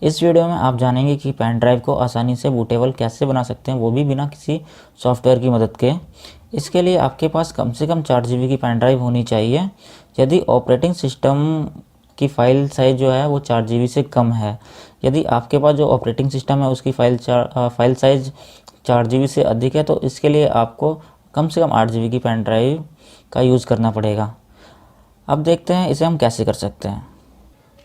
इस वीडियो में आप जानेंगे कि पेन ड्राइव को आसानी से बूटेबल कैसे बना सकते हैं, वो भी बिना किसी सॉफ्टवेयर की मदद के। इसके लिए आपके पास कम से कम 4 GB की पेन ड्राइव होनी चाहिए। यदि ऑपरेटिंग सिस्टम की फ़ाइल साइज़ जो है वो 4 GB से कम है, यदि आपके पास जो ऑपरेटिंग सिस्टम है उसकी फ़ाइल साइज़ 4 GB से अधिक है, तो इसके लिए आपको कम से कम 8 GB की पेन ड्राइव का यूज़ करना पड़ेगा। अब देखते हैं इसे हम कैसे कर सकते हैं।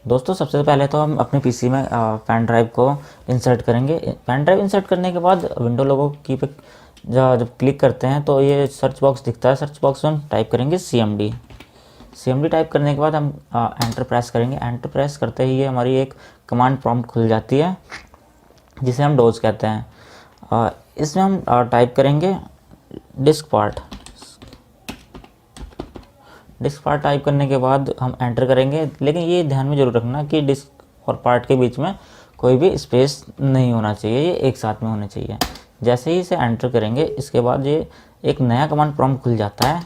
दोस्तों, सबसे पहले तो हम अपने पीसी में पेन ड्राइव को इंसर्ट करेंगे। पेन ड्राइव इंसर्ट करने के बाद विंडो लोगो की पे जब क्लिक करते हैं तो ये सर्च बॉक्स दिखता है। सर्च बॉक्स में हम टाइप करेंगे CMD टाइप करने के बाद हम एंटर प्रेस करेंगे। एंटर प्रेस करते ही ये हमारी एक कमांड प्रॉम्प्ट खुल जाती है, जिसे हम डोज कहते हैं। इसमें हम टाइप करेंगे डिस्क पार्ट टाइप करने के बाद हम एंटर करेंगे। लेकिन ये ध्यान में जरूर रखना कि डिस्क और पार्ट के बीच में कोई भी स्पेस नहीं होना चाहिए, ये एक साथ में होने चाहिए। जैसे ही इसे एंटर करेंगे, इसके बाद ये एक नया कमांड प्रॉम्प्ट खुल जाता है।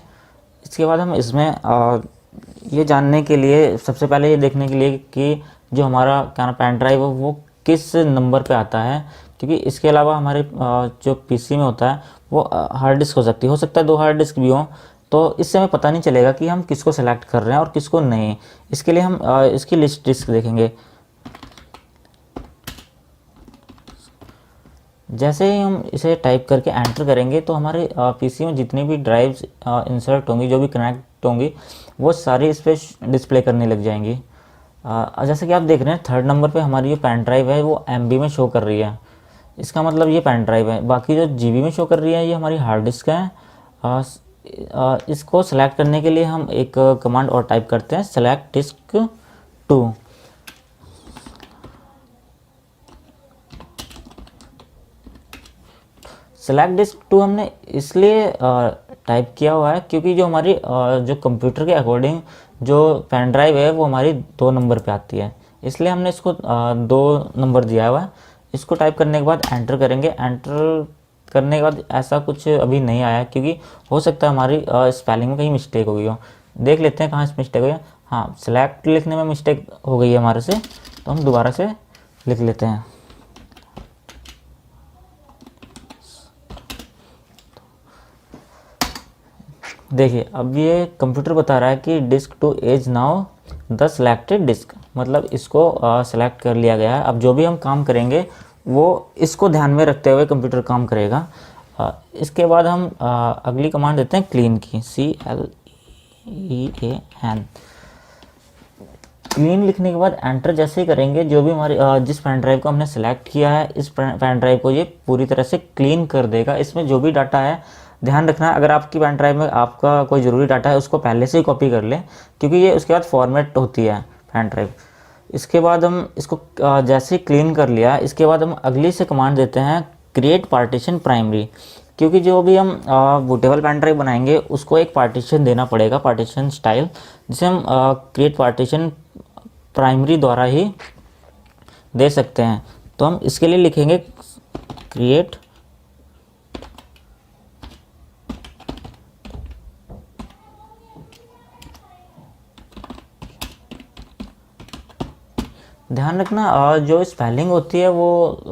इसके बाद हम इसमें ये जानने के लिए, सबसे पहले ये देखने के लिए कि जो हमारा क्या पेन ड्राइव है वो किस नंबर पे आता है, क्योंकि इसके अलावा हमारे जो पीसी में होता है वो हार्ड डिस्क हो सकता है 2 हार्ड डिस्क भी हों, तो इससे हमें पता नहीं चलेगा कि हम किसको सेलेक्ट कर रहे हैं और किसको नहीं। इसके लिए हम इसकी लिस्ट डिस्क देखेंगे। जैसे ही हम इसे टाइप करके एंटर करेंगे तो हमारे पीसी में जितनी भी ड्राइव्स इंसर्ट होंगी, जो भी कनेक्ट होंगी, वो सारी इस पर डिस्प्ले करने लग जाएंगी। जैसे कि आप देख रहे हैं, 3rd नंबर पे हमारी जो पेन ड्राइव है वो MB में शो कर रही है। इसका मतलब ये पेन ड्राइव है। बाकी जो GB में शो कर रही है ये हमारी हार्ड डिस्क है। इसको सेलेक्ट करने के लिए हम एक कमांड और टाइप करते हैं, select disk two. Select disk two हमने इसलिए टाइप किया हुआ है क्योंकि जो हमारी जो कंप्यूटर के अकॉर्डिंग जो पेन ड्राइव है वो हमारी 2 नंबर पे आती है, इसलिए हमने इसको 2 नंबर दिया हुआ है। इसको टाइप करने के बाद एंटर करेंगे। एंटर करने के बाद ऐसा कुछ अभी नहीं आया, क्योंकि हो सकता है हमारी स्पेलिंग में कहीं मिस्टेक हो गई हो। देख लेते हैं कहाँ से मिस्टेक हुई है। हाँ, सेलेक्ट लिखने में मिस्टेक हो गई है हमारे से, तो हम दोबारा से लिख लेते हैं। देखिए, अब ये कंप्यूटर बता रहा है कि disk two is now the selected disk, मतलब इसको सेलेक्ट कर लिया गया है। अब जो भी हम काम करेंगे वो इसको ध्यान में रखते हुए कंप्यूटर काम करेगा। इसके बाद हम अगली कमांड देते हैं क्लीन की, CLEAN। क्लीन लिखने के बाद एंटर जैसे ही करेंगे, जो भी हमारी जिस पेन ड्राइव को हमने सेलेक्ट किया है, इस पेन ड्राइव को ये पूरी तरह से क्लीन कर देगा। इसमें जो भी डाटा है, ध्यान रखना, अगर आपकी पेन ड्राइव में आपका कोई ज़रूरी डाटा है उसको पहले से ही कॉपी कर लें, क्योंकि ये उसके बाद फॉर्मेट होती है पेन ड्राइव। इसके बाद हम इसको जैसे ही क्लीन कर लिया, इसके बाद हम अगली से कमांड देते हैं क्रिएट पार्टीशन प्राइमरी, क्योंकि जो भी हम बूटेबल पेन ड्राइव बनाएंगे उसको एक पार्टीशन देना पड़ेगा, पार्टीशन स्टाइल, जिसे हम क्रिएट पार्टीशन प्राइमरी द्वारा ही दे सकते हैं। तो हम इसके लिए लिखेंगे क्रिएट ध्यान रखना, जो स्पेलिंग होती है वो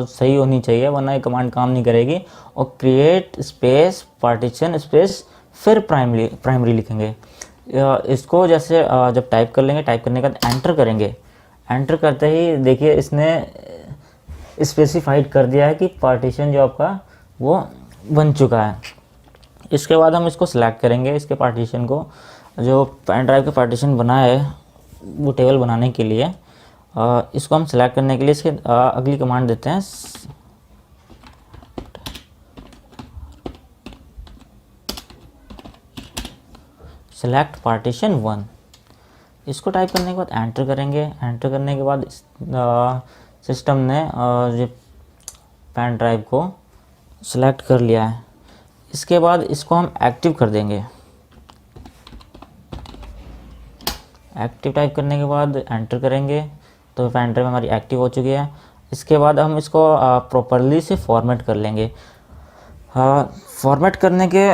सही होनी चाहिए, वरना ये कमांड काम नहीं करेगी। और क्रिएट स्पेस पार्टीशन स्पेस फिर प्राइमरी लिखेंगे। इसको जैसे जब टाइप कर लेंगे, टाइप करने के बाद एंटर करेंगे। एंटर करते ही देखिए इसने स्पेसिफाइड कर दिया है कि पार्टीशन जो आपका वो बन चुका है। इसके बाद हम इसको सिलेक्ट करेंगे, इसके पार्टीशन को, जो पेन ड्राइव का पार्टीशन बना है बूटेबल बनाने के लिए। इसको हम सेलेक्ट करने के लिए इसके अगली कमांड देते हैं सेलेक्ट पार्टीशन 1। इसको टाइप करने के बाद एंटर करेंगे। एंटर करने के बाद सिस्टम ने जो पेन ड्राइव को सेलेक्ट कर लिया है। इसके बाद इसको हम एक्टिव कर देंगे। एक्टिव टाइप करने के बाद एंटर करेंगे तो पेन ड्राइव हमारी एक्टिव हो चुकी है। इसके बाद हम इसको प्रॉपरली से फॉर्मेट कर लेंगे। हाँ, फॉर्मेट करने के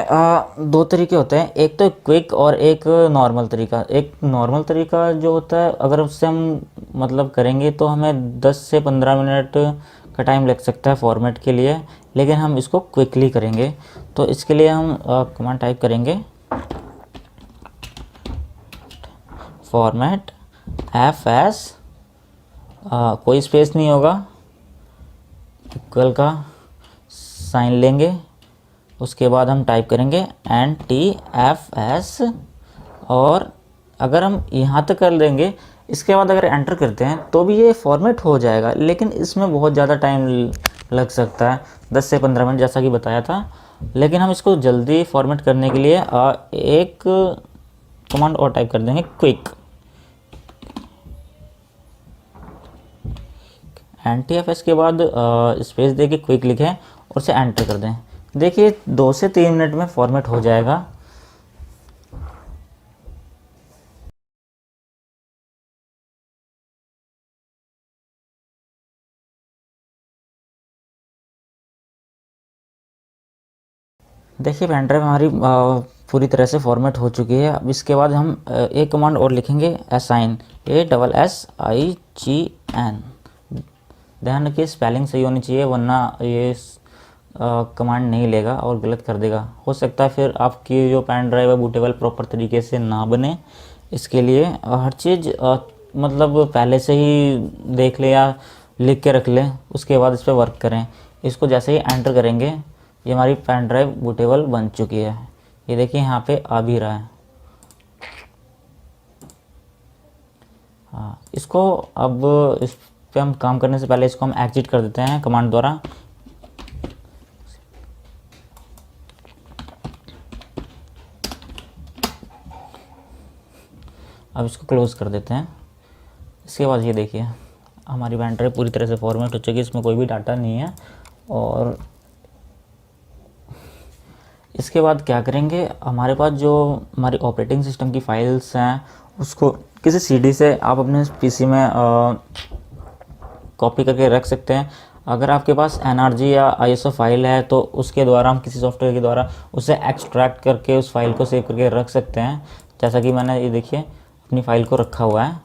दो तरीके होते हैं, एक तो क्विक और एक नॉर्मल तरीका। एक नॉर्मल तरीका जो होता है, अगर उससे हम मतलब करेंगे तो हमें 10 से 15 मिनट का टाइम लग सकता है फॉर्मेट के लिए, लेकिन हम इसको क्विकली करेंगे। तो इसके लिए हम कमांड टाइप करेंगे फॉर्मेट FS, कोई स्पेस नहीं होगा, इक्वल का साइन लेंगे, उसके बाद हम टाइप करेंगे NTFS, और अगर हम यहाँ तक कर देंगे, इसके बाद अगर एंटर करते हैं तो भी ये फॉर्मेट हो जाएगा, लेकिन इसमें बहुत ज़्यादा टाइम लग सकता है, 10 से 15 मिनट जैसा कि बताया था। लेकिन हम इसको जल्दी फॉर्मेट करने के लिए एक कमांड और टाइप कर देंगे, क्विक। NTFS के बाद स्पेस दे के क्विक लिखें और उसे एंटर कर दें। देखिए 2 से 3 मिनट में फॉर्मेट हो जाएगा। देखिए पेन ड्राइव हमारी पूरी तरह से फॉर्मेट हो चुकी है। अब इसके बाद हम एक कमांड और लिखेंगे, असाइन, ASSIGN। ध्यान रखिए स्पेलिंग सही होनी चाहिए, वरना ये कमांड नहीं लेगा और गलत कर देगा। हो सकता है फिर आपकी जो पेन ड्राइव है बूटेबल प्रॉपर तरीके से ना बने। इसके लिए हर चीज़ मतलब पहले से ही देख ले या लिख के रख लें, उसके बाद इस पर वर्क करें। इसको जैसे ही एंटर करेंगे, ये हमारी पेन ड्राइव बूटेबल बन चुकी है। ये देखिए यहाँ पे आ भी रहा है। हाँ, इसको अब इस पे हम काम करने से पहले इसको हम एग्जिट कर देते हैं कमांड द्वारा। अब इसको क्लोज कर देते हैं। इसके बाद ये देखिए हमारी पेन ड्राइव पूरी तरह से फॉर्मेट हो चुकी है, इसमें कोई भी डाटा नहीं है। और इसके बाद क्या करेंगे, हमारे पास जो हमारी ऑपरेटिंग सिस्टम की फाइल्स हैं उसको किसी CD से आप अपने PC में कॉपी करके रख सकते हैं। अगर आपके पास NRG या ISO फाइल है तो उसके द्वारा हम किसी सॉफ्टवेयर के द्वारा उसे एक्सट्रैक्ट करके उस फाइल को सेव करके रख सकते हैं, जैसा कि मैंने ये देखिए अपनी फ़ाइल को रखा हुआ है।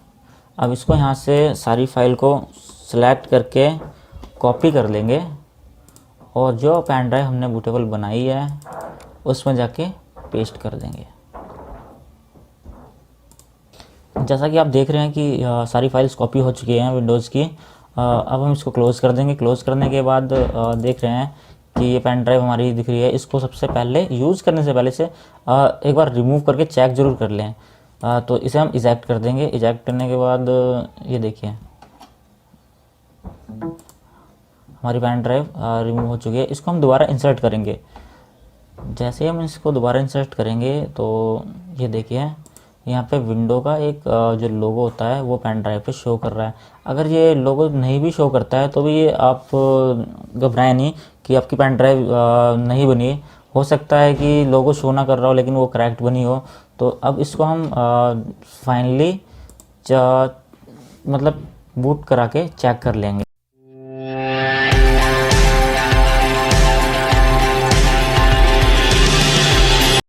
अब इसको यहाँ से सारी फाइल को सिलेक्ट करके कॉपी कर लेंगे और जो पेन ड्राइव हमने बूटेबल बनाई है उसमें जाके पेस्ट कर देंगे। जैसा कि आप देख रहे हैं कि सारी फाइल्स कॉपी हो चुकी हैं विंडोज़ की। अब हम इसको क्लोज़ कर देंगे। क्लोज़ करने के बाद देख रहे हैं कि ये पेन ड्राइव हमारी दिख रही है। इसको सबसे पहले यूज़ करने से पहले से एक बार रिमूव करके चेक ज़रूर कर लें। तो इसे हम इजेक्ट कर देंगे। इजेक्ट करने के बाद ये देखिए हमारी पेन ड्राइव रिमूव हो चुकी है। इसको हम दोबारा इंसर्ट करेंगे। जैसे हम इसको दोबारा इंसर्ट करेंगे तो ये देखिए यहाँ पे विंडो का एक जो लोगो होता है वो पेन ड्राइव पे शो कर रहा है। अगर ये लोगो नहीं भी शो करता है तो भी ये आप घबराएं नहीं कि आपकी पेन ड्राइव नहीं बनी है। हो सकता है कि लोगो शो ना कर रहा हो लेकिन वो करेक्ट बनी हो। तो अब इसको हम फाइनली मतलब बूट करा के चेक कर लेंगे।